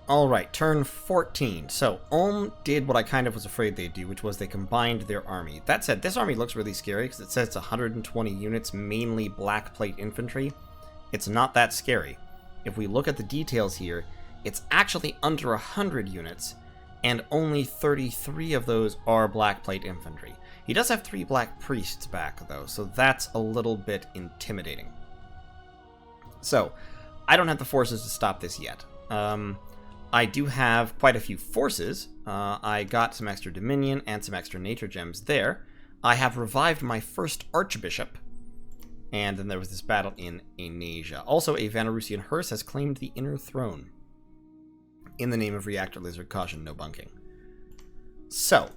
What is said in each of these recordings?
Alright, turn 14. So, Ulm did what I kind of was afraid they'd do, which was they combined their army. That said, this army looks really scary because it says it's 120 units, mainly black plate infantry. It's not that scary. If we look at the details here, it's actually under 100 units, and only 33 of those are black plate infantry. He does have 3 black priests back, though, so that's a little bit intimidating. So, I don't have the forces to stop this yet. I do have quite a few forces. I got some extra Dominion and some extra Nature Gems there. I have revived my first Archbishop. And then there was this battle in Anasia. Also, a Vanarusian hearse has claimed the Inner Throne. In the name of Reactor Lizard, caution, no bunking. So,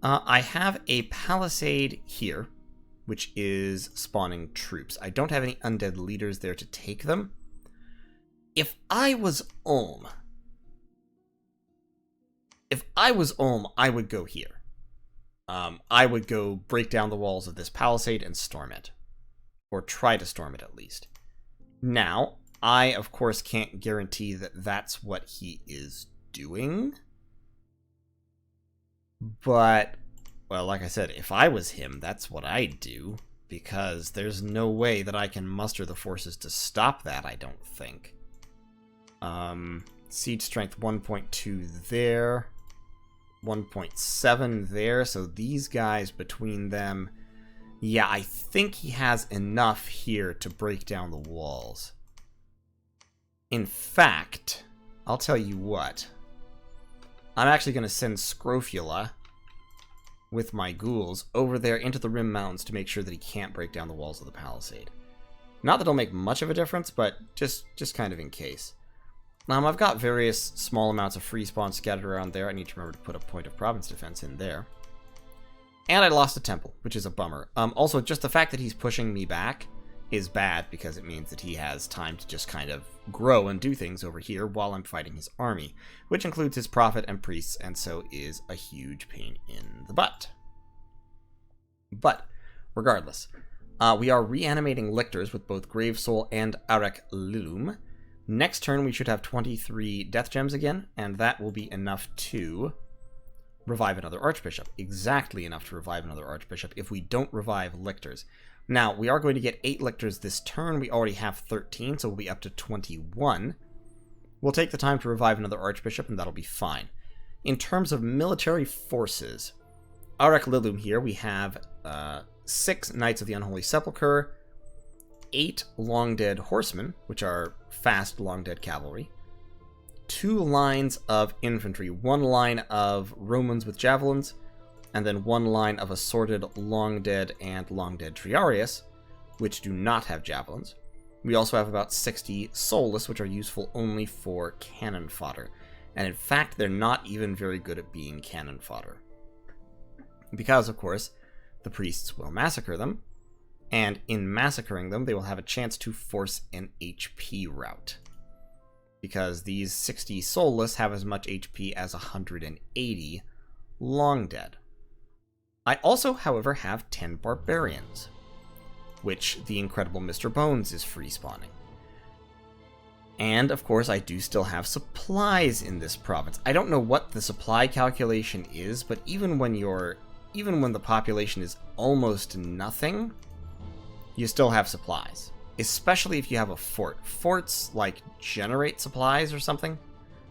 I have a Palisade here, which is spawning troops. I don't have any undead leaders there to take them. If I was Ulm, I would go here. I would go break down the walls of this palisade and storm it. Or try to storm it, at least. Now, I, of course, can't guarantee that that's what he is doing. But, well, like I said, if I was him, that's what I'd do. Because there's no way that I can muster the forces to stop that, I don't think. Siege strength 1.2 there. 1.7 there, so these guys between them... Yeah, I think he has enough here to break down the walls. In fact, I'll tell you what. I'm actually going to send Scrofula with my ghouls over there into the Rim Mountains to make sure that he can't break down the walls of the palisade. Not that it'll make much of a difference, but just kind of in case. I've got various small amounts of free spawn scattered around there. I need to remember to put a point of province defense in there. And I lost a temple, which is a bummer. Also, just the fact that he's pushing me back is bad, because it means that he has time to just kind of grow and do things over here while I'm fighting his army, which includes his prophet and priests, and so is a huge pain in the butt. But, regardless, we are reanimating lictors with both Gravesoul and Arek Lilum. Next turn, we should have 23 Death Gems again, and that will be enough to revive another Archbishop. Exactly enough to revive another Archbishop if we don't revive lictors. Now, we are going to get 8 lictors this turn. We already have 13, so we'll be up to 21. We'll take the time to revive another Archbishop, and that'll be fine. In terms of military forces, Arek Lilum here, we have 6 Knights of the Unholy Sepulchre, 8 Long Dead Horsemen, which are fast Long Dead Cavalry, 2 lines of infantry, 1 line of Romans with javelins, and then 1 line of assorted Long Dead and Long Dead Triarius, which do not have javelins. We also have about 60 Soulless, which are useful only for cannon fodder. And in fact, they're not even very good at being cannon fodder. Because, of course, the priests will massacre them, and in massacring them, they will have a chance to force an HP route. Because these 60 Soulless have as much HP as 180 Long Dead. I also, however, have 10 Barbarians, which the incredible Mr. Bones is free spawning. And, of course, I do still have supplies in this province. I don't know what the supply calculation is, but even when the population is almost nothing, you still have supplies. Especially if you have a fort. Forts, like, generate supplies or something.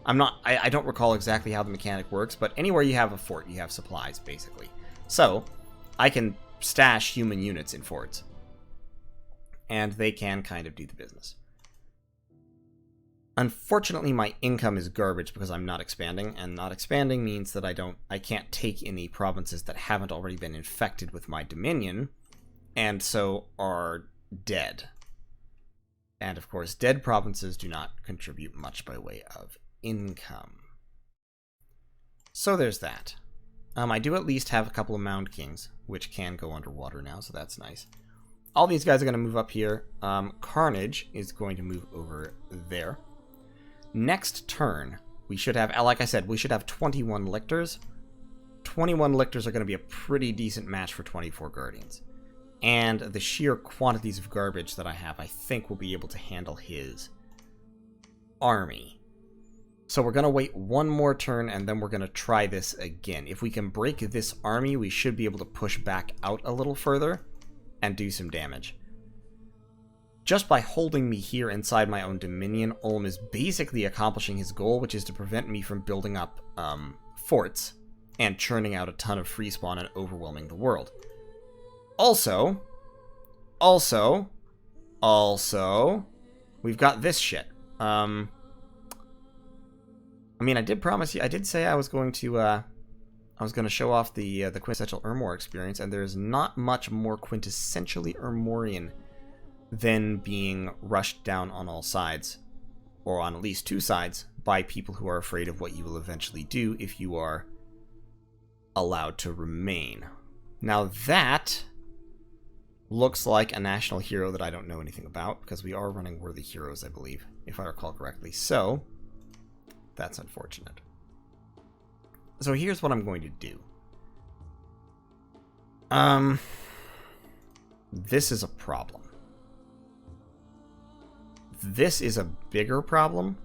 I don't recall exactly how the mechanic works, but anywhere you have a fort, you have supplies, basically. So, I can stash human units in forts. And they can kind of do the business. Unfortunately, my income is garbage because I'm not expanding, and not expanding means that I can't take any provinces that haven't already been infected with my dominion, and so are dead. And of course, dead provinces do not contribute much by way of income. So there's that. I do at least have a couple of Mound Kings, which can go underwater now, so that's nice. All these guys are going to move up here. Carnage is going to move over there. Next turn, we should have, like I said, we should have 21 Lictors. 21 Lictors are going to be a pretty decent match for 24 Guardians. And the sheer quantities of garbage that I have, I think will be able to handle his army. So we're going to wait one more turn, and then we're going to try this again. If we can break this army, we should be able to push back out a little further and do some damage. Just by holding me here inside my own dominion, Ulm is basically accomplishing his goal, which is to prevent me from building up forts and churning out a ton of free spawn and overwhelming the world. Also, we've got this shit. I mean, I did promise you, I did say I was going to show off the quintessential Ermor experience, and there's not much more quintessentially Ermorian than being rushed down on all sides, or on at least two sides, by people who are afraid of what you will eventually do if you are allowed to remain. Now that looks like a national hero that I don't know anything about, because we are running worthy heroes, I believe, if I recall correctly. So, that's unfortunate. So here's what I'm going to do. This is a problem. This is a bigger problem,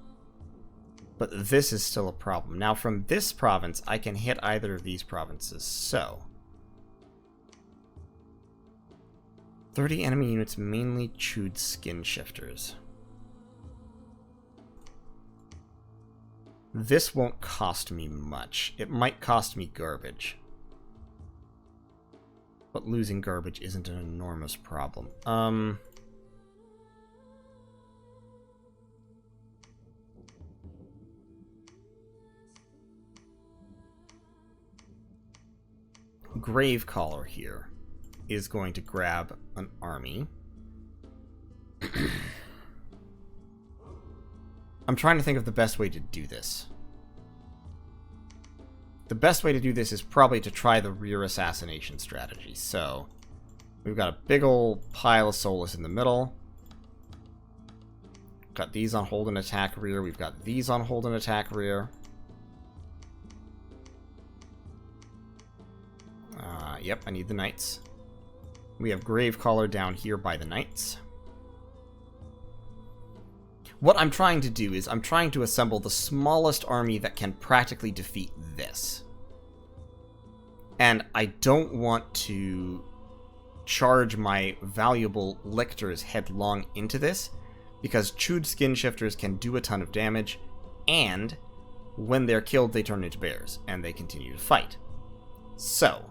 but this is still a problem. Now, from this province, I can hit either of these provinces, so 30 enemy units, mainly chewed skin shifters. This won't cost me much. It might cost me garbage. But losing garbage isn't an enormous problem. Gravecaller here is going to grab an army. I'm trying to think of the best way to do this. The best way to do this is probably to try the rear assassination strategy. So, we've got a big old pile of Solus in the middle. Got these on hold and attack rear. We've got these on hold and attack rear. Yep, I need the knights. We have Gravecaller down here by the knights. What I'm trying to do is I'm trying to assemble the smallest army that can practically defeat this. And I don't want to charge my valuable lictors headlong into this, because chewed skin shifters can do a ton of damage, and when they're killed they turn into bears, and they continue to fight. So,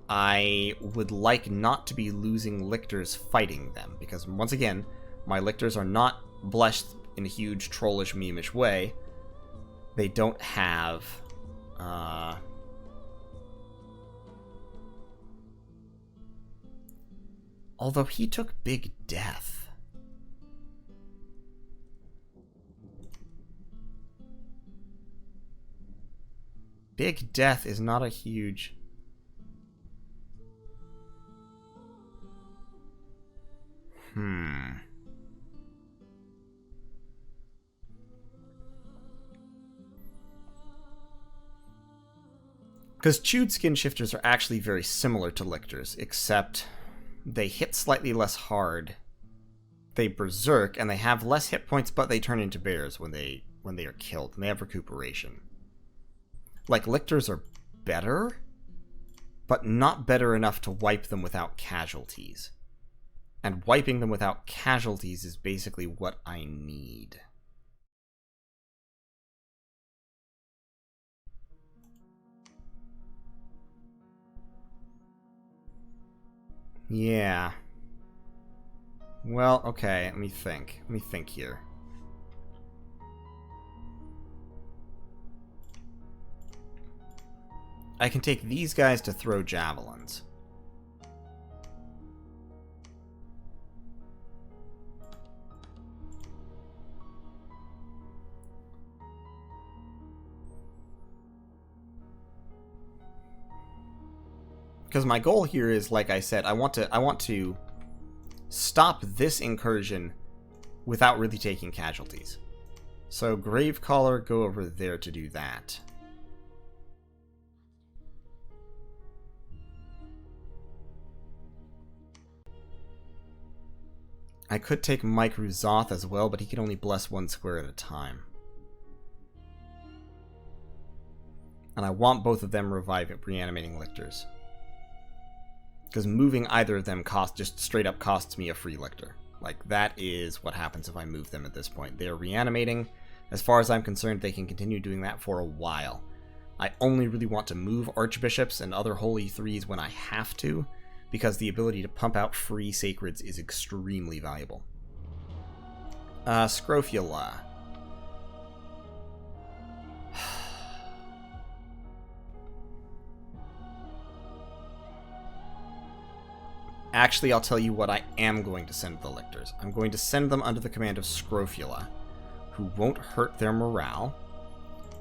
I would like not to be losing lictors fighting them, because once again, my lictors are not blessed in a huge trollish memeish way. They don't have although he took big death. Big death is not a huge... Because chewed skin shifters are actually very similar to lictors, except they hit slightly less hard. They berserk, and they have less hit points, but they turn into bears when they are killed, and they have recuperation. Like, lictors are better, but not better enough to wipe them without casualties. And wiping them without casualties is basically what I need. Yeah. Well, okay, let me think. Let me think here. I can take these guys to throw javelins. Because my goal here is, like I said, I want to stop this incursion without really taking casualties. So Gravecaller, go over there to do that. I could take Mike Ruzoth as well, but he can only bless one square at a time. And I want both of them reanimating lictors. Because moving either of them just straight up costs me a free lictor. Like, that is what happens if I move them at this point. They are reanimating. As far as I'm concerned, they can continue doing that for a while. I only really want to move archbishops and other holy threes when I have to, because the ability to pump out free sacreds is extremely valuable. Scrofula. Actually, I'll tell you what I am going to send the lictors. I'm going to send them under the command of Scrofula, who won't hurt their morale.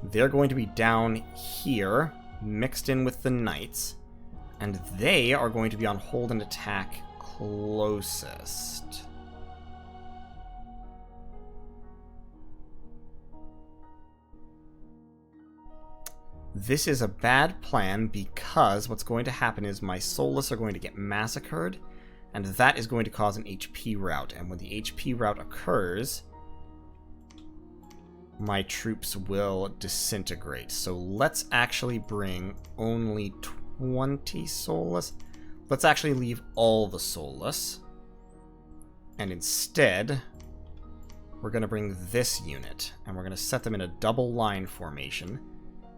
They're going to be down here, mixed in with the knights, and they are going to be on hold and attack closest. This is a bad plan because what's going to happen is my soulless are going to get massacred, and that is going to cause an HP rout. And when the HP rout occurs, my troops will disintegrate. So let's actually bring only 20 soulless. Let's actually leave all the soulless. And instead, we're going to bring this unit, and we're going to set them in a double line formation.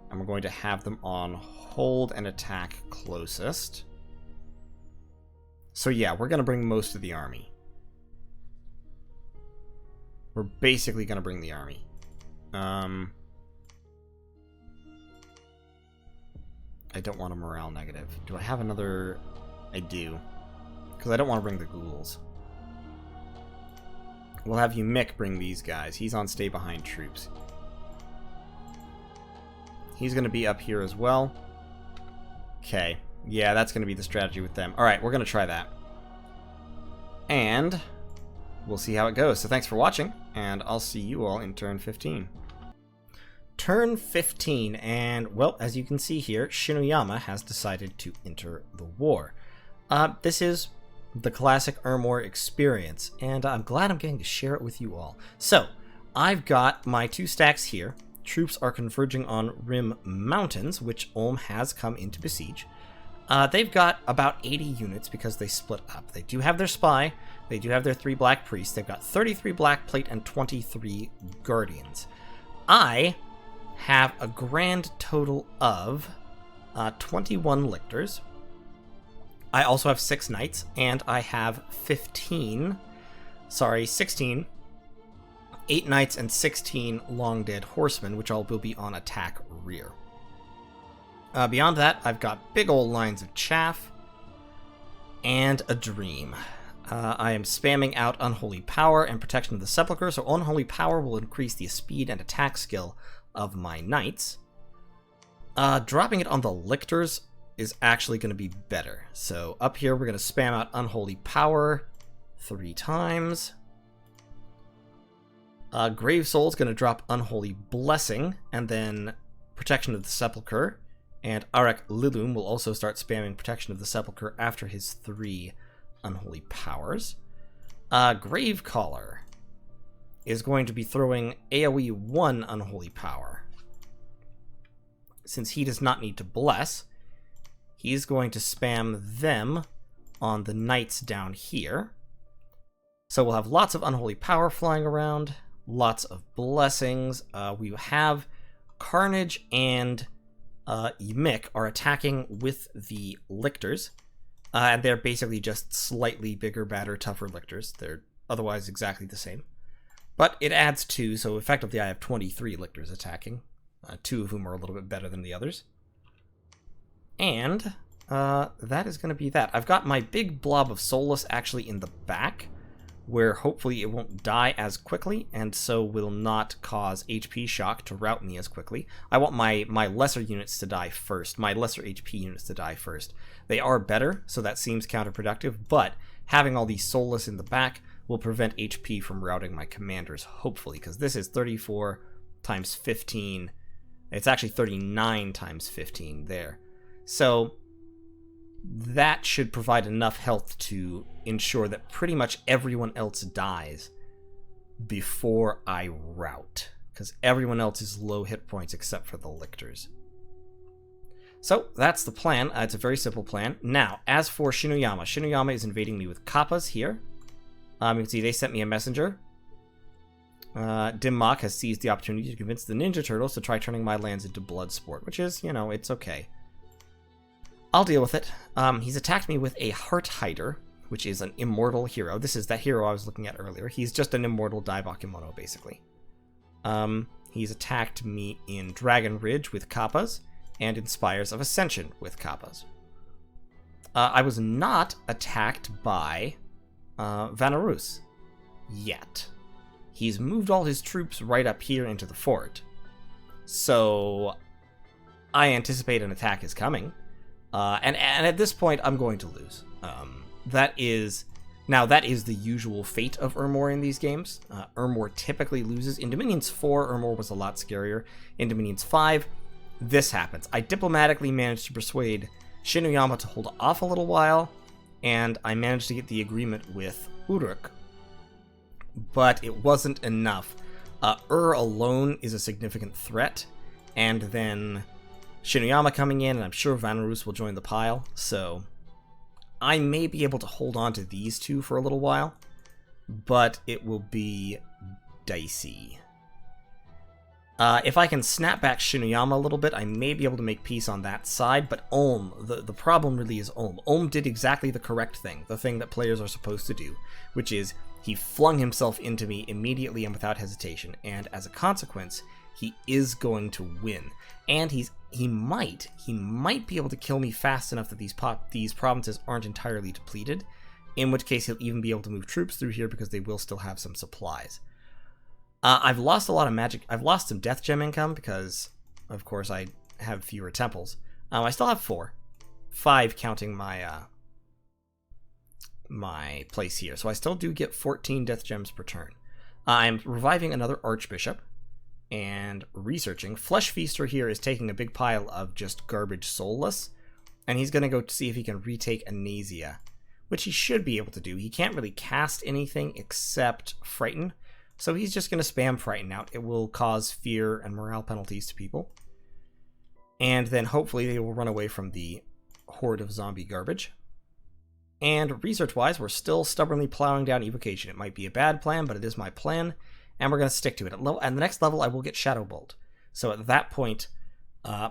And we're going to have them on hold and attack closest. So yeah, we're going to bring most of the army. We're basically going to bring the army. I don't want a morale negative. Do I have another? I do. Because I don't want to bring the ghouls. We'll have you Mick bring these guys. He's on stay behind troops. He's going to be up here as well. Okay. Yeah, that's going to be the strategy with them. Alright, we're going to try that. And we'll see how it goes. So thanks for watching, and I'll see you all in turn 15. Turn 15, and, well, as you can see here, Shinoyama has decided to enter the war. This is the classic Ermor experience, and I'm glad I'm getting to share it with you all. So, I've got my 2 stacks here. Troops are converging on Rim Mountains, which Ulm has come in to besiege. They've got about 80 units because they split up. They do have their spy, they do have their 3 black priests, they've got 33 black plate and 23 guardians. I have a grand total of 21 lictors. I also have 6 knights, and I have 16, 8 knights and 16 long dead horsemen, which all will be on attack rear. Beyond that, I've got big old lines of chaff and a dream. I am spamming out Unholy Power and Protection of the Sepulchre, so Unholy Power will increase the speed and attack skill of my knights. Dropping it on the lictors is actually going to be better. So up here, we're going to spam out Unholy Power 3 times. Grave Soul's going to drop Unholy Blessing, and then Protection of the Sepulchre. And Arek Lilum will also start spamming Protection of the Sepulchre after his 3 Unholy Powers. Gravecaller is going to be throwing AoE 1 Unholy Power. Since he does not need to bless, he's going to spam them on the knights down here. So we'll have lots of Unholy Power flying around, lots of blessings. We have Carnage and Ymik are attacking with the lictors, and they're basically just slightly bigger, badder, tougher lictors. They're otherwise exactly the same. But it adds 2, so effectively I have 23 lictors attacking, 2 of whom are a little bit better than the others. And that is going to be that. I've got my big blob of Soulless actually in the back, where hopefully it won't die as quickly, and so will not cause HP shock to rout me as quickly. I want my lesser units to die first, my lesser HP units to die first. They are better, so that seems counterproductive, but having all these Soulless in the back will prevent HP from routing my commanders, hopefully, because this is 34 times 15. It's actually 39 times 15 there. So that should provide enough health to ensure that pretty much everyone else dies before I rout, because everyone else is low hit points except for the lictors. So that's the plan. It's a very simple plan. Now, as for Shinuyama, Shinuyama is invading me with Kappas here. You can see they sent me a messenger. Dim Mak has seized the opportunity to convince the Ninja Turtles to try turning my lands into blood sport, which is, you know, it's okay. I'll deal with it. He's attacked me with a Heart Hider, which is an immortal hero. This is that hero I was looking at earlier. He's just an immortal Daibakemono, basically. He's attacked me in Dragon Ridge with Kappas, and in Spires of Ascension with Kappas. I was not attacked by Vanarus yet. He's moved all his troops right up here into the fort. So I anticipate an attack is coming. And at this point, I'm going to lose. That is the usual fate of Ermor in these games. Ermor typically loses. In Dominions 4, Ermor was a lot scarier. In Dominions 5, this happens. I diplomatically managed to persuade Shinuyama to hold off a little while, and I managed to get the agreement with Uruk. But it wasn't enough. Alone is a significant threat, and then Shinuyama coming in, and I'm sure Vanarus will join the pile, so I may be able to hold on to these two for a little while, but it will be dicey. If I can snap back Shinuyama a little bit, I may be able to make peace on that side, but Ulm, the problem really is Ulm. Ulm did exactly the correct thing, the thing that players are supposed to do, which is he flung himself into me immediately and without hesitation, and as a consequence, he is going to win. And he might be able to kill me fast enough that these provinces aren't entirely depleted, in which case he'll even be able to move troops through here because they will still have some supplies. I've lost a lot of magic. I've lost some death gem income because, of course, I have fewer temples. I still have 4. 5 counting my my place here. So I still do get 14 death gems per turn. I'm reviving another archbishop and researching. Flesh Feaster here is taking a big pile of just garbage soulless, and he's going to go see if he can retake Anasia, which he should be able to do. He can't really cast anything except Frighten, so he's just going to spam Frighten out. It will cause fear and morale penalties to people. And then hopefully they will run away from the horde of zombie garbage. And research-wise, we're still stubbornly plowing down Evocation. It might be a bad plan, but it is my plan, and we're going to stick to it. At the next level, I will get Shadow Bolt. So at that point,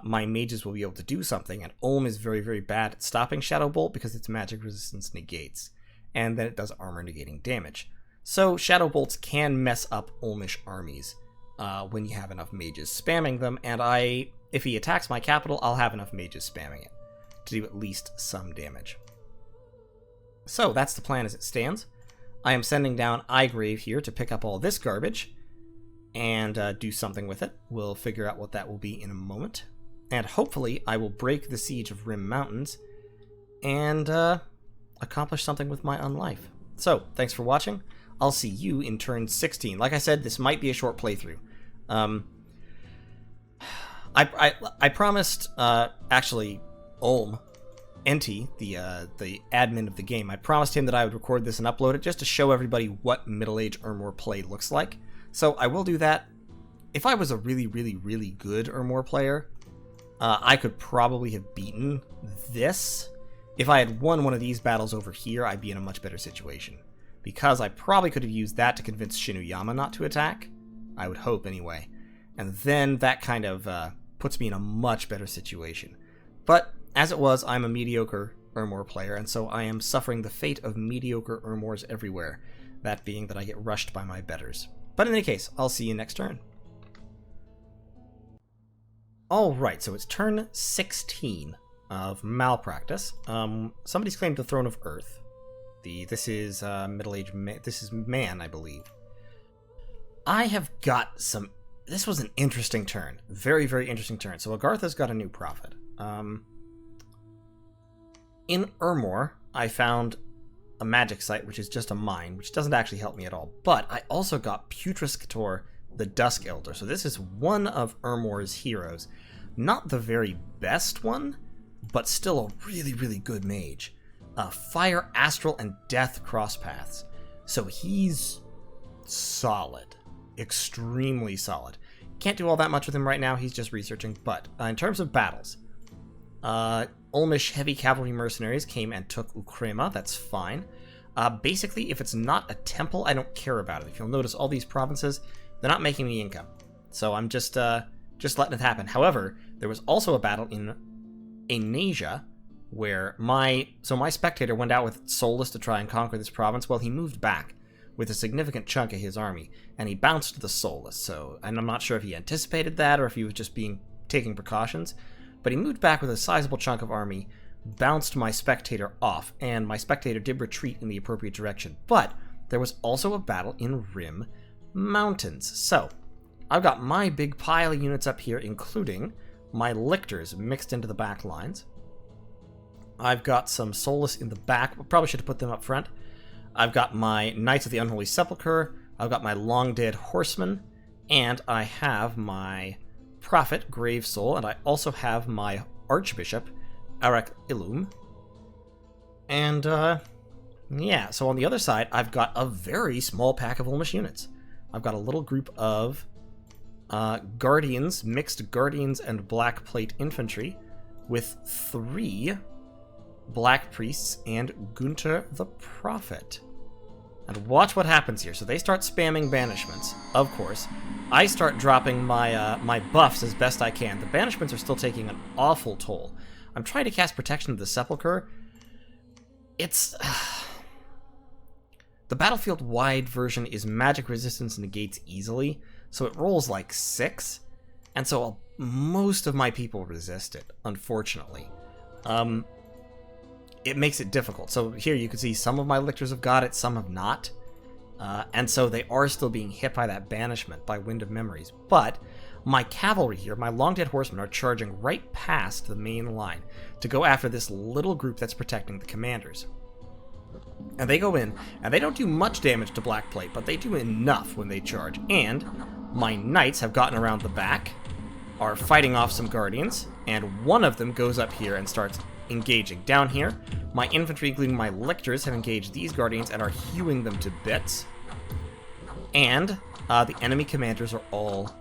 my mages will be able to do something, and Ulm is very, very bad at stopping Shadow Bolt because its magic resistance negates, and then it does armor negating damage. So Shadow Bolts can mess up Ulmish armies when you have enough mages spamming them, and if he attacks my capital, I'll have enough mages spamming it to do at least some damage. So that's the plan as it stands. I am sending down Igrave here to pick up all this garbage and do something with it. We'll figure out what that will be in a moment. And hopefully I will break the siege of Rim Mountains and accomplish something with my unlife. So, thanks for watching. I'll see you in turn 16. Like I said, this might be a short playthrough. I promised, actually, Ulm, Enti, the admin of the game, I promised him that I would record this and upload it just to show everybody what middle-age Ermor play looks like. So I will do that. If I was a really, really, really good Ermor player, I could probably have beaten this. If I had won one of these battles over here, I'd be in a much better situation. Because I probably could have used that to convince Shinuyama not to attack. I would hope, anyway. And then that kind of puts me in a much better situation. But, as it was, I'm a mediocre Ermor player, and so I am suffering the fate of mediocre Ermors everywhere. That being that I get rushed by my betters. But in any case, I'll see you next turn. Alright, so it's turn 16 of Malpractice. Somebody's claimed the Throne of Earth. This is middle-aged man. This is man, I believe. I have got some. This was an interesting turn, very, very interesting turn. So Agartha's got a new prophet. In Ermor, I found a magic site, which is just a mine, which doesn't actually help me at all. But I also got Putriscator, the Dusk Elder. So this is one of Ermor's heroes, not the very best one, but still a really, really good mage. Fire, Astral, and Death cross paths. So he's solid. Extremely solid. Can't do all that much with him right now, he's just researching, but in terms of battles, Ulmish heavy cavalry mercenaries came and took Ukrema. That's fine. Basically, if it's not a temple, I don't care about it. If you'll notice, all these provinces, they're not making me income. So I'm just letting it happen. However, there was also a battle in Anasia where my spectator went out with Solus to try and conquer this province. Well, he moved back with a significant chunk of his army, and he bounced the Solus. So, and I'm not sure if he anticipated that or if he was just taking precautions, but he moved back with a sizable chunk of army, bounced my spectator off, and my spectator did retreat in the appropriate direction. But there was also a battle in Rim Mountains. So, I've got my big pile of units up here, including my lictors mixed into the back lines. I've got some Solus in the back. Probably should have put them up front. I've got my Knights of the Unholy Sepulchre. I've got my long dead horsemen. And I have my Prophet, Grave Soul. And I also have my Archbishop, Arak Ilum. And, yeah. So on the other side, I've got a very small pack of Ulmish units. I've got a little group of Guardians, mixed Guardians and Black Plate Infantry, with 3 Black Priests and Gunter the Prophet. And watch what happens here. So they start spamming banishments, of course. I start dropping my my buffs as best I can. The banishments are still taking an awful toll. I'm trying to cast Protection of the Sepulchre. It's... The battlefield-wide version is magic resistance negates easily, so it rolls like 6, and so most of my people resist it, unfortunately. It makes it difficult. So here you can see some of my lictors have got it, some have not. And so they are still being hit by that banishment, by Wind of Memories. But my cavalry here, my long dead horsemen, are charging right past the main line to go after this little group that's protecting the commanders. And they go in, and they don't do much damage to Black Plate, but they do enough when they charge. And my knights have gotten around the back, are fighting off some guardians, and one of them goes up here and starts engaging. Down here, my infantry, including my lictors, have engaged these guardians and are hewing them to bits. And the enemy commanders are all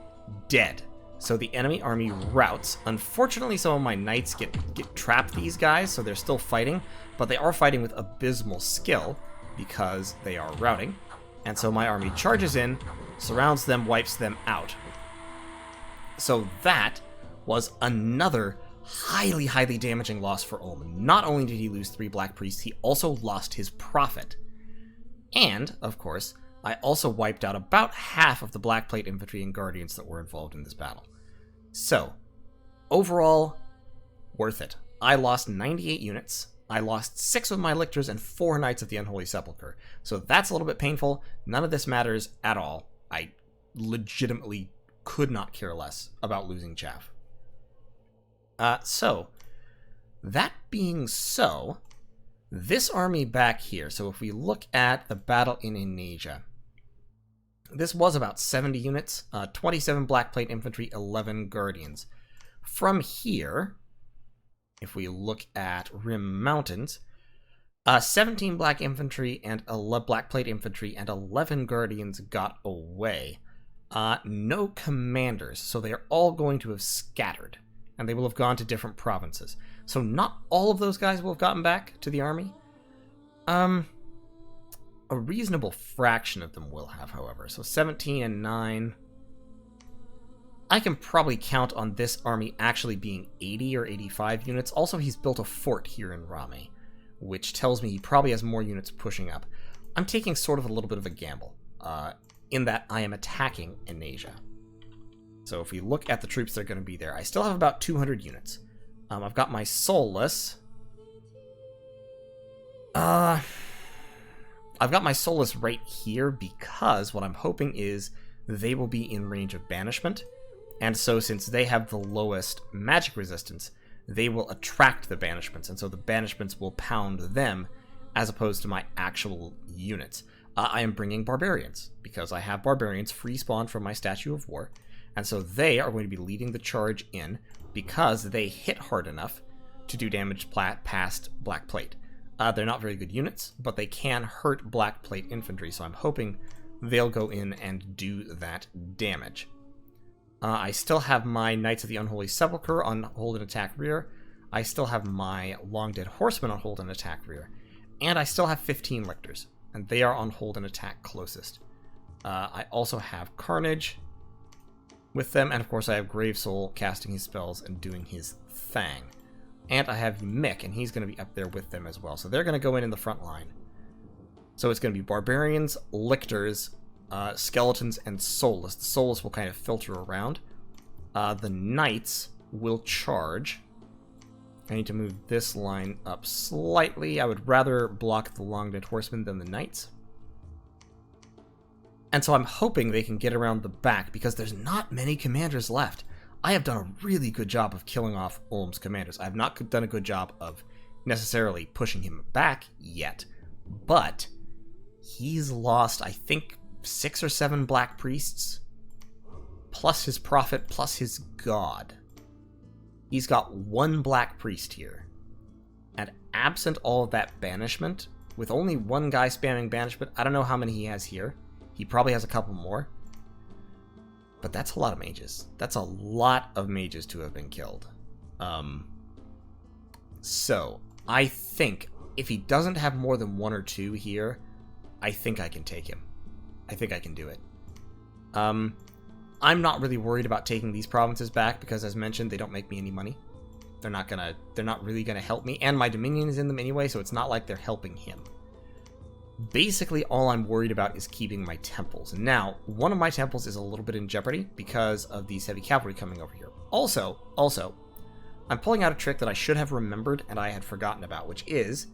dead. So the enemy army routs. Unfortunately, some of my knights get trapped these guys, so they're still fighting, but they are fighting with abysmal skill because they are routing. And so my army charges in, surrounds them, wipes them out. So that was another highly, highly damaging loss for Ulm. Not only did he lose 3 Black Priests, he also lost his Prophet. And, of course, I also wiped out about half of the Black Plate Infantry and Guardians that were involved in this battle. So, overall, worth it. I lost 98 units. I lost 6 of my lictors and 4 Knights of the Unholy Sepulchre. So that's a little bit painful. None of this matters at all. I legitimately could not care less about losing chaff. So, that being so, this army back here, so if we look at the battle in Anasia, this was about 70 units, 27 Black Plate Infantry, 11 Guardians. From here, if we look at Rim Mountains, 17 Black Infantry and Black Plate Infantry and 11 Guardians got away. No commanders, so they are all going to have scattered, and they will have gone to different provinces. So not all of those guys will have gotten back to the army. A reasonable fraction of them will have, however. So 17 and 9. I can probably count on this army actually being 80 or 85 units. Also, he's built a fort here in Rame, which tells me he probably has more units pushing up. I'm taking sort of a little bit of a gamble, in that I am attacking Anasia. So if we look at the troops that are going to be there, I still have about 200 units. I've got my Soulless. I've got my Soulless right here because what I'm hoping is they will be in range of banishment. And so since they have the lowest magic resistance, they will attract the banishments. And so the banishments will pound them as opposed to my actual units. I am bringing barbarians because I have barbarians free spawned from my Statue of War. And so they are going to be leading the charge in because they hit hard enough to do damage past Black Plate. They're not very good units, but they can hurt Black Plate infantry, so I'm hoping they'll go in and do that damage. I still have my Knights of the Unholy Sepulchre on hold and attack rear. I still have my long dead horsemen on hold and attack rear. And I still have 15 lictors, and they are on hold and attack closest. I also have Carnage with them, and of course I have Gravesoul casting his spells and doing his thing. And I have Mick, and he's going to be up there with them as well. So they're going to go in the front line. So it's going to be Barbarians, Lictors, Skeletons, and Soulless. The Soulless will kind of filter around. The Knights will charge. I need to move this line up slightly. I would rather block the Long Dead Horsemen than the Knights. And so I'm hoping they can get around the back, because there's not many commanders left. I have done a really good job of killing off Ulm's commanders. I have not done a good job of necessarily pushing him back yet. But he's lost, I think, 6 or 7 Black Priests, plus his Prophet, plus his God. He's got 1 Black Priest here. And absent all of that banishment, with only 1 guy spamming banishment, I don't know how many he has here. He probably has a couple more. But that's a lot of mages. That's a lot of mages to have been killed. So, I think if he doesn't have more than 1 or 2 here, I think I can take him. I think I can do it. I'm not really worried about taking these provinces back, because as mentioned, they don't make me any money. They're not really gonna help me, and my Dominion is in them anyway, so it's not like they're helping him. Basically, all I'm worried about is keeping my temples. Now, one of my temples is a little bit in jeopardy because of these heavy cavalry coming over here. Also, I'm pulling out a trick that I should have remembered and I had forgotten about, which is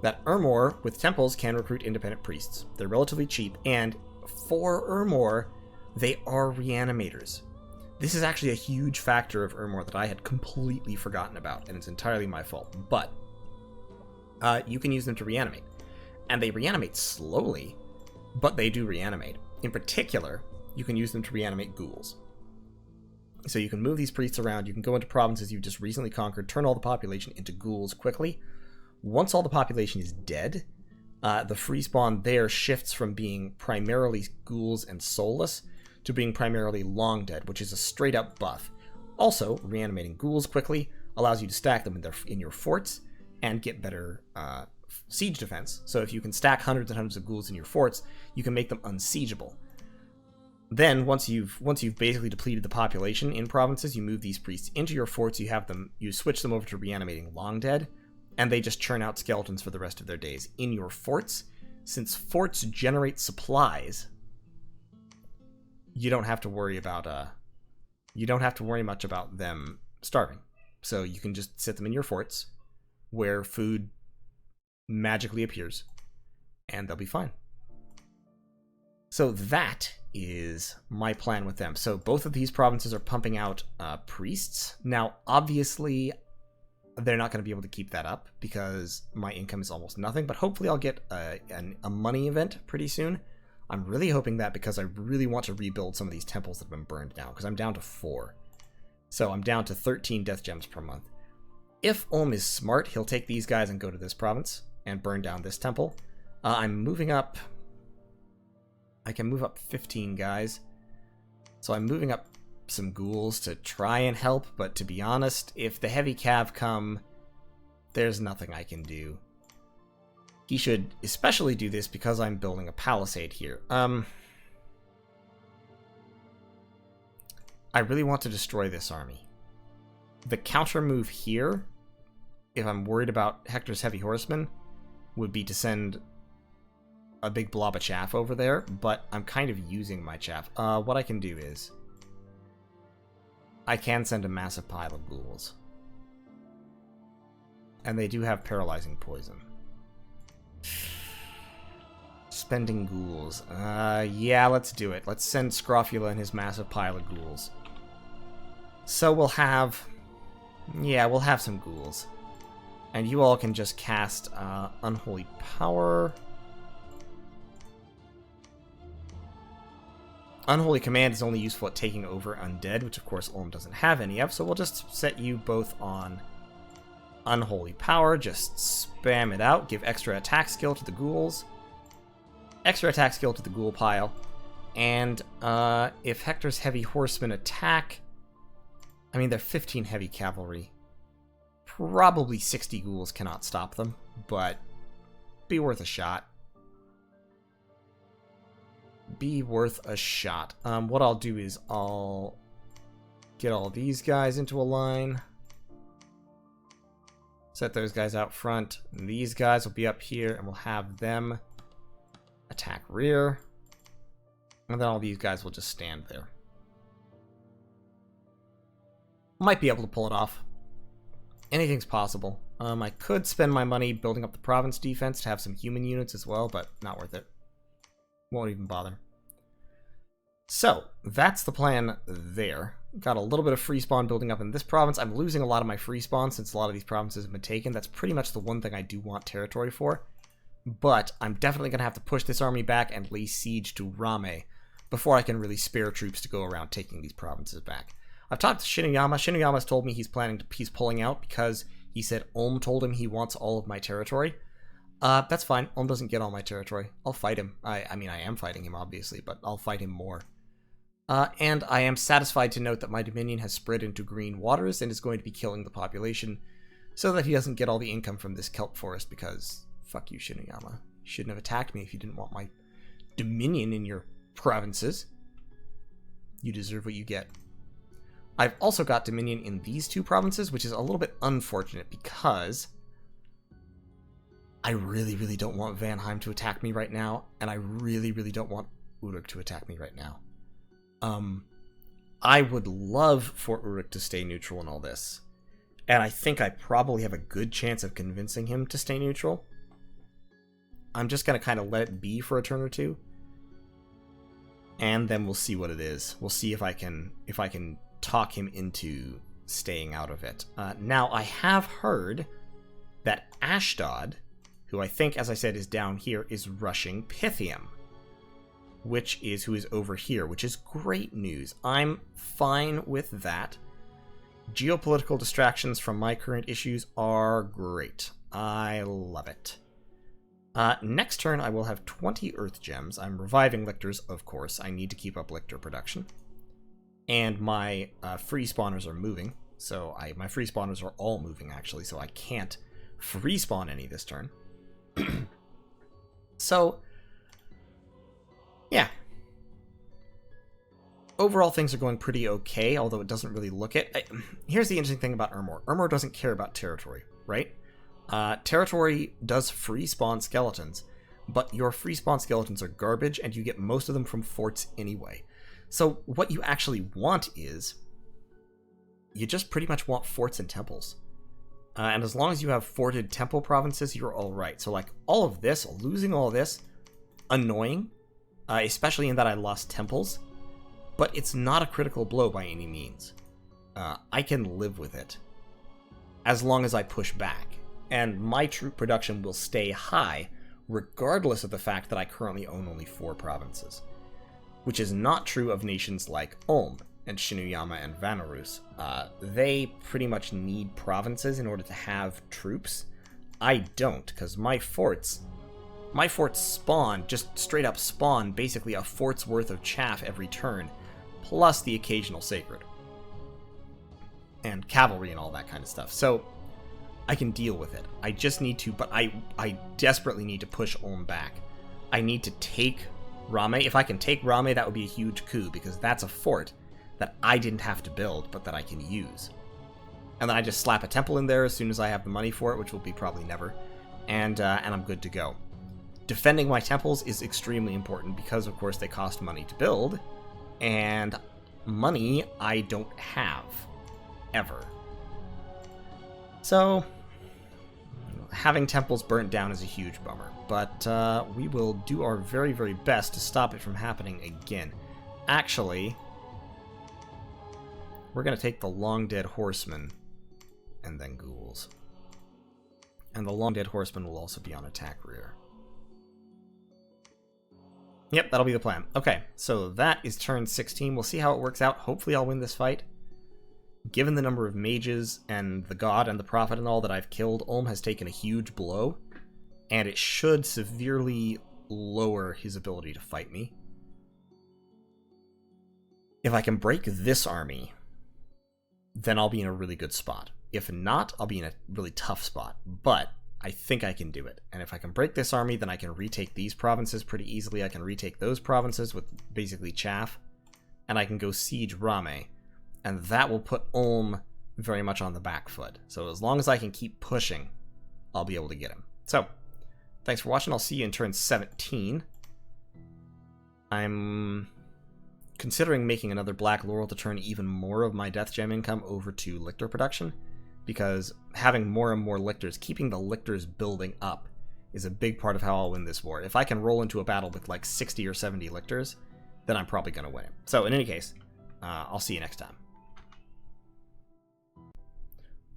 that Ermor with temples can recruit independent priests. They're relatively cheap, and for Ermor, they are reanimators. This is actually a huge factor of Ermor that I had completely forgotten about, and it's entirely my fault. But you can use them to reanimate. And they reanimate slowly, but they do reanimate. In particular, you can use them to reanimate ghouls. So you can move these priests around, you can go into provinces you've just recently conquered, turn all the population into ghouls quickly. Once all the population is dead, the free spawn there shifts from being primarily ghouls and soulless to being primarily long dead, which is a straight up buff. Also, reanimating ghouls quickly allows you to stack them in your forts and get better siege defense. So if you can stack hundreds and hundreds of ghouls in your forts, you can make them unsiegeable. Then once you've basically depleted the population in provinces, you move these priests into your forts, you switch them over to reanimating long dead, and they just churn out skeletons for the rest of their days in your forts. Since forts generate supplies, you don't have to worry much about them starving. So you can just sit them in your forts where food magically appears, and they'll be fine. So that is my plan with them. So both of these provinces are pumping out priests. Now, obviously, they're not going to be able to keep that up because my income is almost nothing, but hopefully I'll get a money event pretty soon. I'm really hoping that, because I really want to rebuild some of these temples that have been burned down, because I'm down to 4. So I'm down to 13 death gems per month. If Ulm is smart, he'll take these guys and go to this province and burn down this temple. I'm moving up. I can move up 15 guys. So I'm moving up some ghouls to try and help, but to be honest, if the heavy cav come, there's nothing I can do. He should especially do this because I'm building a palisade here. I really want to destroy this army. The counter move here, if I'm worried about Hector's heavy horsemen, would be to send a big blob of chaff over there, but I'm kind of using my chaff. What I can do is I can send a massive pile of ghouls. And they do have paralyzing poison. Spending ghouls. Yeah, let's do it. Let's send Scrofula and his massive pile of ghouls. So we'll have... yeah, we'll have some ghouls. And you all can just cast Unholy Power. Unholy Command is only useful at taking over Undead, which of course Ulm doesn't have any of, so we'll just set you both on Unholy Power. Just spam it out. Give extra attack skill to the ghouls. Extra attack skill to the ghoul pile. And if Hector's heavy horsemen attack... I mean, they're 15 heavy cavalry. Probably 60 ghouls cannot stop them, but be worth a shot. Be worth a shot. What I'll do is I'll get all these guys into a line. Set those guys out front. And these guys will be up here, and we'll have them attack rear. And then all these guys will just stand there. Might be able to pull it off. Anything's possible. I could spend my money building up the province defense to have some human units as well, but not worth it. Won't even bother. So, that's the plan there. Got a little bit of free spawn building up in this province. I'm losing a lot of my free spawn since a lot of these provinces have been taken. That's pretty much the one thing I do want territory for. But I'm definitely going to have to push this army back and lay siege to Rame before I can really spare troops to go around taking these provinces back. I've talked to Shinuyama. Shinuyama's told me he's pulling out because he said Ulm told him he wants all of my territory. That's fine. Ulm doesn't get all my territory. I'll fight him. I mean, I am fighting him, obviously, but I'll fight him more. And I am satisfied to note that my dominion has spread into green waters and is going to be killing the population so that he doesn't get all the income from this kelp forest because, fuck you, Shinuyama. You shouldn't have attacked me if you didn't want my dominion in your provinces. You deserve what you get. I've also got dominion in these two provinces, which is a little bit unfortunate because I really, really don't want Vanheim to attack me right now, and I really, really don't want Uruk to attack me right now. I would love for Uruk to stay neutral in all this, and I think I probably have a good chance of convincing him to stay neutral. I'm just going to kind of let it be for a turn or two, and then we'll see what it is. We'll see if I can talk him into staying out of it. Now, I have heard that Ashdod, who I think, as I said, is down here, is rushing Pythium, who is over here, which is great news. I'm fine with that. Geopolitical distractions from my current issues are great. I love it. Next turn, I will have 20 Earth Gems. I'm reviving Lictors, of course. I need to keep up Lictor production. And my free spawners are moving. So my free spawners are all moving, actually, so I can't free spawn any this turn. So, yeah. Overall, things are going pretty okay, although it doesn't really look it. Here's the interesting thing about Ermor. Ermor doesn't care about territory, right? Territory does free spawn skeletons, but your free spawn skeletons are garbage, and you get most of them from forts anyway. So what you actually want is, you just pretty much want forts and temples. And as long as you have forted temple provinces, you're alright. So like all of this, losing all of this, annoying, especially in that I lost temples, but it's not a critical blow by any means. I can live with it, as long as I push back. And my troop production will stay high, regardless of the fact that I currently own only 4 provinces. Which is not true of nations like Ulm and Shinuyama and Vanarus. They pretty much need provinces in order to have troops. I don't, because my forts spawn, just straight up spawn, basically a fort's worth of chaff every turn, plus the occasional sacred. And cavalry and all that kind of stuff. So, I can deal with it. I just need to, but I desperately need to push Ulm back. I need to take Rame. If I can take Rame, that would be a huge coup, because that's a fort that I didn't have to build, but that I can use. And then I just slap a temple in there as soon as I have the money for it, which will be probably never, and I'm good to go. Defending my temples is extremely important, because of course they cost money to build, and money I don't have, ever. So, having temples burnt down is a huge bummer, but we will do our very, very best to stop it from happening again. Actually, we're going to take the Long Dead Horsemen and then Ghouls. And the Long Dead Horsemen will also be on attack rear. Yep, that'll be the plan. Okay, so that is turn 16. We'll see how it works out. Hopefully I'll win this fight. Given the number of mages and the god and the prophet and all that I've killed, Ulm has taken a huge blow, and it should severely lower his ability to fight me. If I can break this army, then I'll be in a really good spot. If not, I'll be in a really tough spot. But I think I can do it. And if I can break this army, then I can retake these provinces pretty easily. I can retake those provinces with basically chaff. And I can go siege Rame. And that will put Ulm very much on the back foot. So as long as I can keep pushing, I'll be able to get him. So, thanks for watching. I'll see you in turn 17. I'm considering making another Black Laurel to turn even more of my Death Gem income over to Lictor production, because having more and more Lictors, keeping the Lictors building up, is a big part of how I'll win this war. If I can roll into a battle with like 60 or 70 Lictors, then I'm probably going to win it. So in any case, I'll see you next time.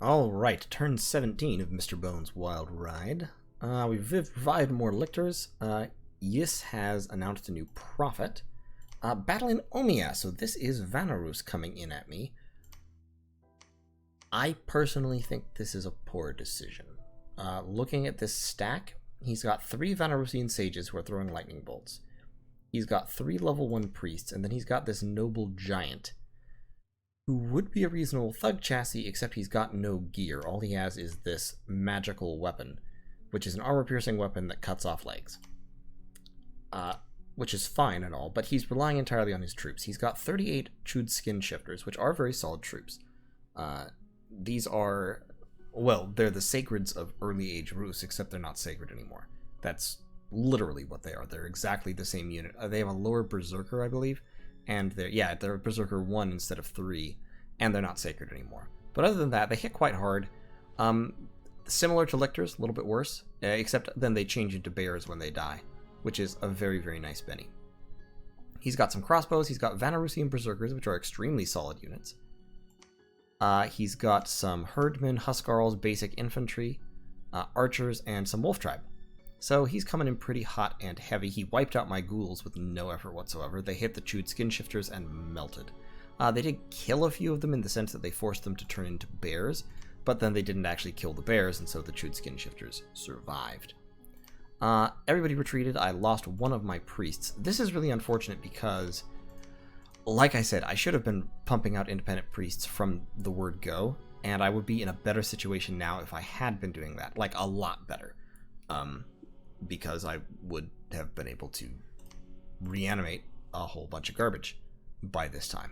Alright, turn 17 of Mr. Bones' Wild Ride. We've revived more Lictors. Yis has announced a new prophet. Battle in Omia, so this is Vanarus coming in at me. I personally think this is a poor decision. Looking at this stack, he's got 3 Vanarusian sages who are throwing lightning bolts. He's got 3 level 1 priests, and then he's got this noble giant, who would be a reasonable thug chassis, except he's got no gear. All he has is this magical weapon, which is an armor-piercing weapon that cuts off legs. Which is fine and all, but he's relying entirely on his troops. He's got 38 chewed skin shifters, which are very solid troops. These are, well, they're the sacreds of early age Rus, except they're not sacred anymore. That's literally what they are. They're exactly the same unit. They have a lower berserker, I believe, and they're berserker 1 instead of 3, and they're not sacred anymore. But other than that, they hit quite hard. Similar to Lictors, a little bit worse, except then they change into bears when they die, which is a very, very nice Benny. He's got some crossbows. He's got Vanarusian berserkers, which are extremely solid units. He's got some herdmen, huskarls, basic infantry, archers, and some wolf tribe. So he's coming in pretty hot and heavy. He wiped out my ghouls with no effort whatsoever. They hit the chewed skin shifters and melted. They did kill a few of them in the sense that they forced them to turn into bears, but then they didn't actually kill the bears, and so the chewed skin shifters survived. Everybody retreated. I lost one of my priests. This is really unfortunate because, like I said, I should have been pumping out independent priests from the word go, and I would be in a better situation now if I had been doing that. Like, a lot better. Because I would have been able to reanimate a whole bunch of garbage by this time.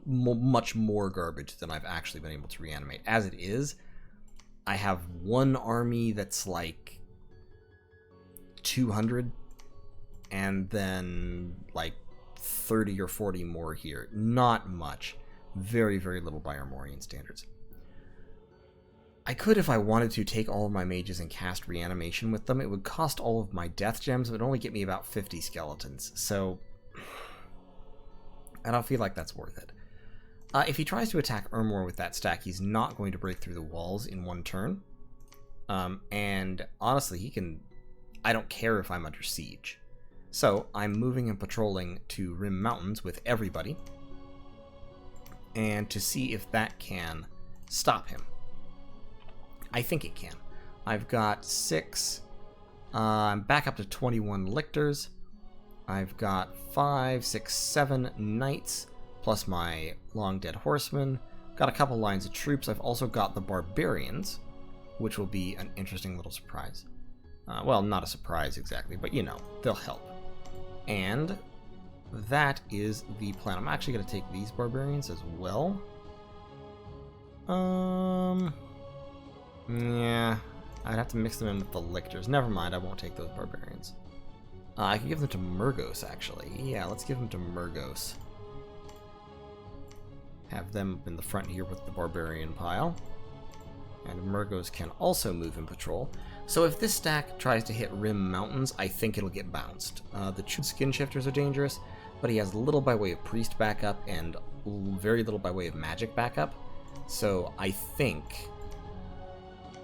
Much more garbage than I've actually been able to reanimate. As it is, I have one army that's like 200, and then like 30 or 40 more here. Not much. Very, very little by Ermorian standards. I could, if I wanted to, take all of my mages and cast reanimation with them. It would cost all of my death gems. It would only get me about 50 skeletons. So I don't feel like that's worth it. If he tries to attack Ermor with that stack, he's not going to break through the walls in one turn. And honestly, he can... I don't care if I'm under siege. So I'm moving and patrolling to Rim Mountains with everybody, and to see if that can stop him. I think it can. I've got 6. I'm back up to 21 lictors. I've got 5, 6, 7 knights, plus my long dead horsemen. Got a couple lines of troops. I've also got the barbarians, which will be an interesting little surprise. Well, not a surprise exactly, but you know, they'll help. And that is the plan. I'm actually going to take these barbarians as well. Yeah, I'd have to mix them in with the lictors. Never mind, I won't take those barbarians. I can give them to Murgos, actually. Yeah, let's give them to Murgos. Have them in the front here with the barbarian pile. And Murgos can also move and patrol. So if this stack tries to hit Rim Mountains, I think it'll get bounced. The chewed skin shifters are dangerous, but he has little by way of priest backup and very little by way of magic backup. So I think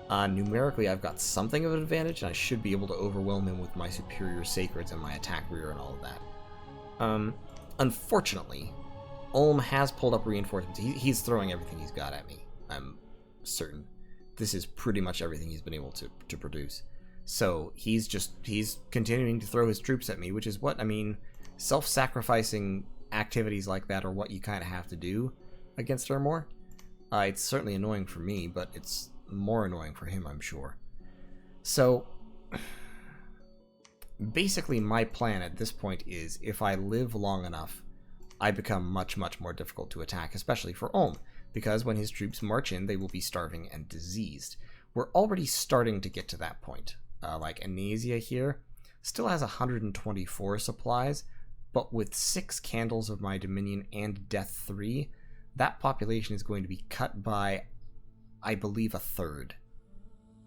numerically I've got something of an advantage, and I should be able to overwhelm him with my superior sacreds and my attack rear and all of that. Unfortunately, Ulm has pulled up reinforcements. He's throwing everything he's got at me. I'm certain. This is pretty much everything he's been able to produce. So he's continuing to throw his troops at me, which is what, I mean, self-sacrificing activities like that are what you kind of have to do against Ermor. It's certainly annoying for me, but it's more annoying for him, I'm sure. So, basically my plan at this point is, if I live long enough, I become much, much more difficult to attack, especially for Ulm, because when his troops march in, they will be starving and diseased. We're already starting to get to that point. Like Anasia here still has 124 supplies, but with 6 candles of my Dominion and Death 3, that population is going to be cut by, I believe, a third.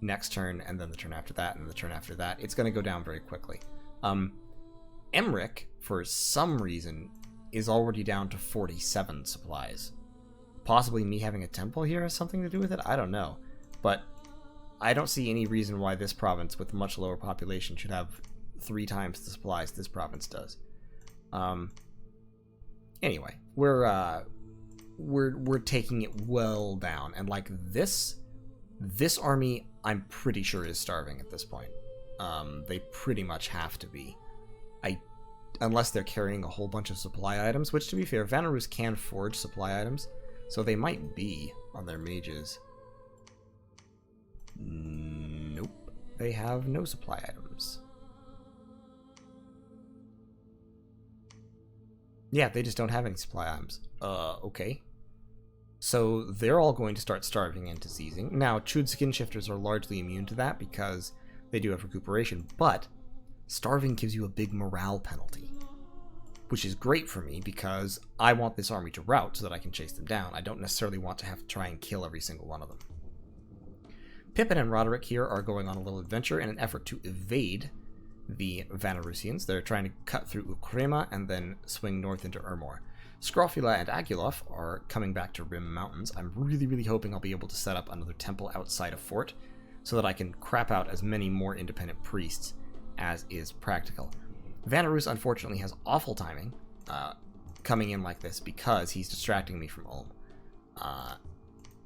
Next turn, and then the turn after that, and the turn after that. It's going to go down very quickly. Emmerich, for some reason, is already down to 47 supplies. Possibly me having a temple here has something to do with it? I don't know. But I don't see any reason why this province, with much lower population, should have 3 times the supplies this province does. Anyway, we're taking it well down, and like this army, I'm pretty sure is starving at this point. They pretty much have to be. Unless they're carrying a whole bunch of supply items, which, to be fair, Vanarus can forge supply items, so they might be on their mages. Nope. They have no supply items. Yeah, they just don't have any supply items. Okay. So they're all going to start starving and diseasing. Now, Chud skin shifters are largely immune to that because they do have recuperation, but starving gives you a big morale penalty, which is great for me because I want this army to rout so that I can chase them down. I don't necessarily want to have to try and kill every single one of them. Pippin and Roderick here are going on a little adventure in an effort to evade the Vanarusians. They're trying to cut through Ukrema and then swing north into Ermor. Skrofula and Agilov are coming back to Rim Mountains. I'm really, really hoping I'll be able to set up another temple outside of Fort so that I can crap out as many more independent priests as is practical. Vanarus, unfortunately, has awful timing coming in like this because he's distracting me from Ulm.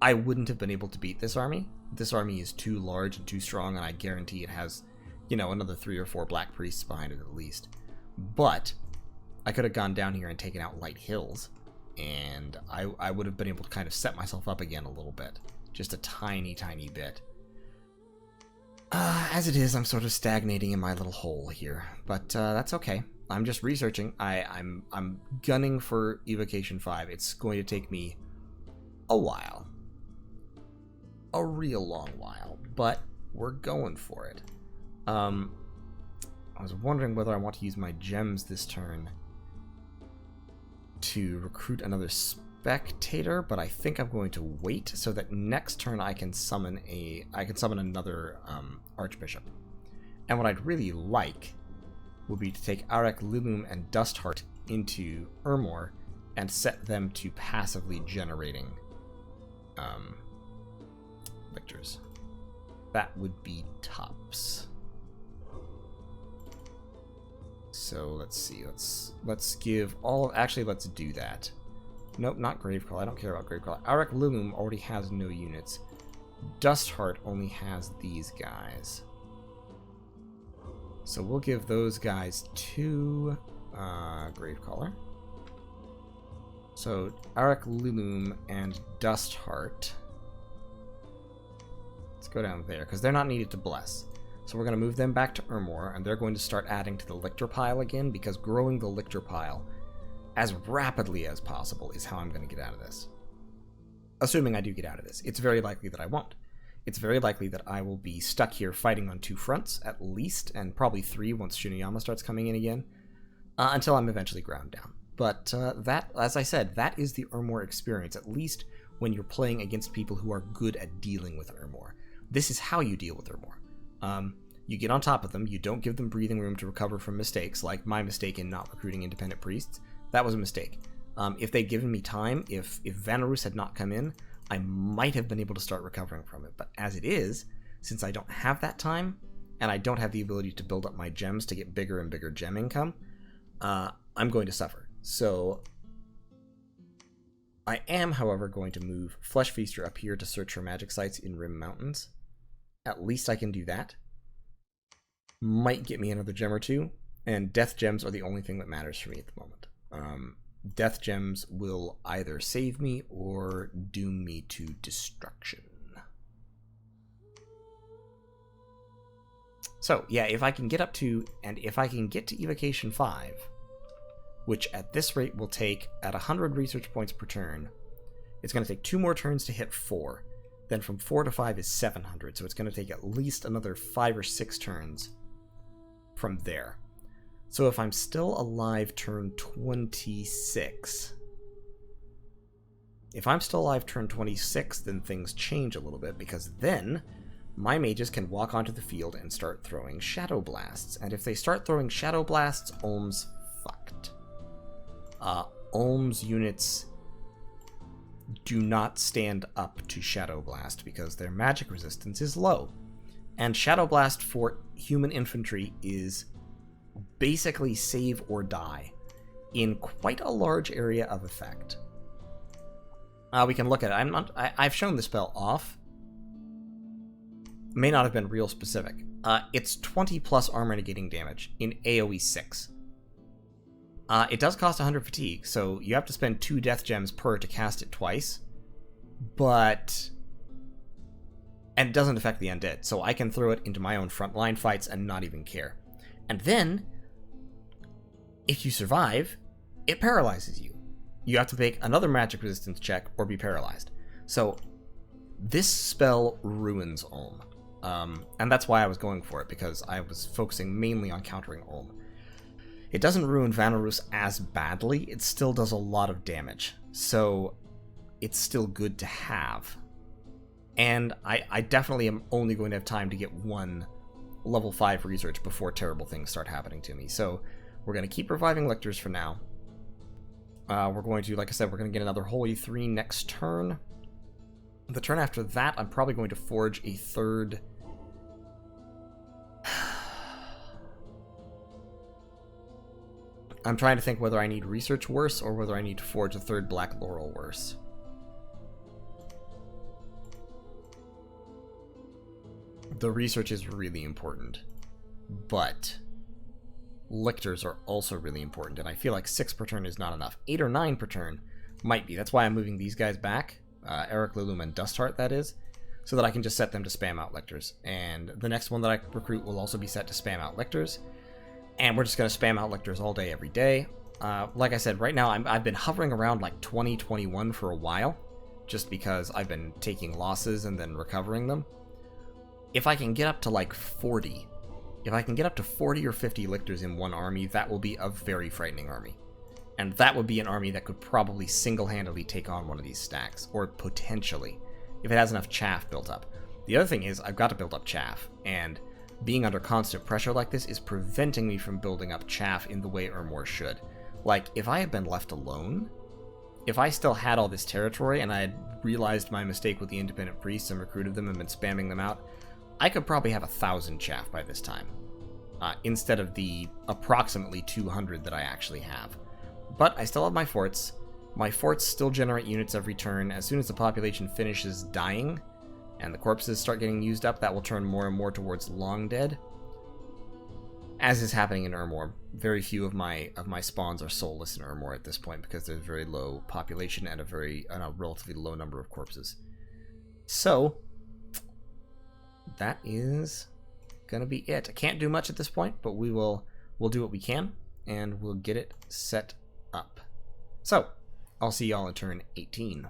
I wouldn't have been able to beat this army. This army is too large and too strong, and I guarantee it has, you know, another 3 or 4 black priests behind it at least. But I could have gone down here and taken out Light Hills, and I would have been able to kind of set myself up again a little bit. Just a tiny, tiny bit. As it is, I'm sort of stagnating in my little hole here, but that's okay. I'm just researching. I'm gunning for Evocation 5. It's going to take me a while. A real long while, but we're going for it. I was wondering whether I want to use my gems this turn to recruit another spectator, but I think I'm going to wait so that next turn I can summon another archbishop. And what I'd really like would be to take Arek Lilum and Dustheart into Ermor and set them to passively generating victors. That would be tops. So let's see. Let's give all. Actually, let's do that. Nope, not Gravecrawl. I don't care about Gravecrawl. Arek Lilum already has no units. Dustheart only has these guys. So we'll give those guys to Gravecaller. So Arek Lilum and Dustheart. Let's go down there, because they're not needed to bless. So we're going to move them back to Ermor, and they're going to start adding to the Lictor pile again, because growing the Lictor pile as rapidly as possible is how I'm going to get out of this. Assuming I do get out of this. It's very likely that I won't. It's very likely that I will be stuck here fighting on 2 fronts, at least, and probably 3 once Shunayama starts coming in again, until I'm eventually ground down. But that, as I said, that is the Ermor experience, at least when you're playing against people who are good at dealing with Ermor. This is how you deal with Ermor. You get on top of them, you don't give them breathing room to recover from mistakes, like my mistake in not recruiting independent priests. That was a mistake. If they'd given me time, if Vanarus had not come in, I might have been able to start recovering from it. But as it is, since I don't have that time, and I don't have the ability to build up my gems to get bigger and bigger gem income, I'm going to suffer. So I am, however, going to move Flesh Feaster up here to search for magic sites in Rim Mountains. At least I can do that. Might get me another gem or 2, and death gems are the only thing that matters for me at the moment. Death gems will either save me or doom me to destruction. So, yeah, if I can get up to, and if I can get to Evocation 5, which at this rate will take at 100 research points per turn, it's going to take 2 more turns to hit 4. Then from 4 to 5 is 700, so it's going to take at least another 5 or 6 turns from there. So if I'm still alive turn 26... If I'm still alive turn 26, then things change a little bit, because then my mages can walk onto the field and start throwing Shadow Blasts. And if they start throwing Shadow Blasts, Ulm's fucked. Ulm's units do not stand up to Shadow Blast because their magic resistance is low. And Shadow Blast for human infantry is basically save or die in quite a large area of effect. We can look at it. I've shown the spell off. May not have been real specific. It's 20 plus armor negating damage in AoE 6. It does cost 100 fatigue, so you have to spend 2 death gems per to cast it twice. But... And it doesn't affect the undead, so I can throw it into my own frontline fights and not even care. And then, if you survive, it paralyzes you. You have to make another magic resistance check or be paralyzed. So, this spell ruins Ulm. And that's why I was going for it, because I was focusing mainly on countering Ulm. It doesn't ruin Vanarus as badly, it still does a lot of damage. So, it's still good to have. And I definitely am only going to have time to get 1 level 5 research before terrible things start happening to me. So, we're going to keep reviving lictors for now. We're going to, like I said, we're going to get another Holy 3 next turn. The turn after that, I'm probably going to forge a third... I'm trying to think whether I need research worse or whether I need to forge a third Black Laurel worse. The research is really important, but lictors are also really important, and I feel like 6 per turn is not enough. 8 or 9 per turn might be. That's why I'm moving these guys back, Eric, Lulum, and Dustheart, that is, so that I can just set them to spam out lictors. And the next one that I recruit will also be set to spam out lictors. And we're just going to spam out lictors all day, every day. Like I said, right now I've been hovering around like 20, 21 for a while, just because I've been taking losses and then recovering them. If I can get up to like 40, if I can get up to 40 or 50 lictors in one army, that will be a very frightening army. And that would be an army that could probably single-handedly take on one of these stacks, or potentially, if it has enough chaff built up. The other thing is, I've got to build up chaff, and being under constant pressure like this is preventing me from building up chaff in the way Ermor should. Like, if I had been left alone, if I still had all this territory and I had realized my mistake with the independent priests and recruited them and been spamming them out, I could probably have 1,000 chaff by this time, instead of the approximately 200 that I actually have. But I still have my forts. My forts still generate units every turn. As soon as the population finishes dying, and the corpses start getting used up, that will turn more and more towards long dead. As is happening in Ermor. Very few of my spawns are soulless in Ermor at this point because there's very low population and a relatively low number of corpses. So that is gonna be it. I can't do much at this point, but we'll do what we can and we'll get it set up. So I'll see y'all in turn 18.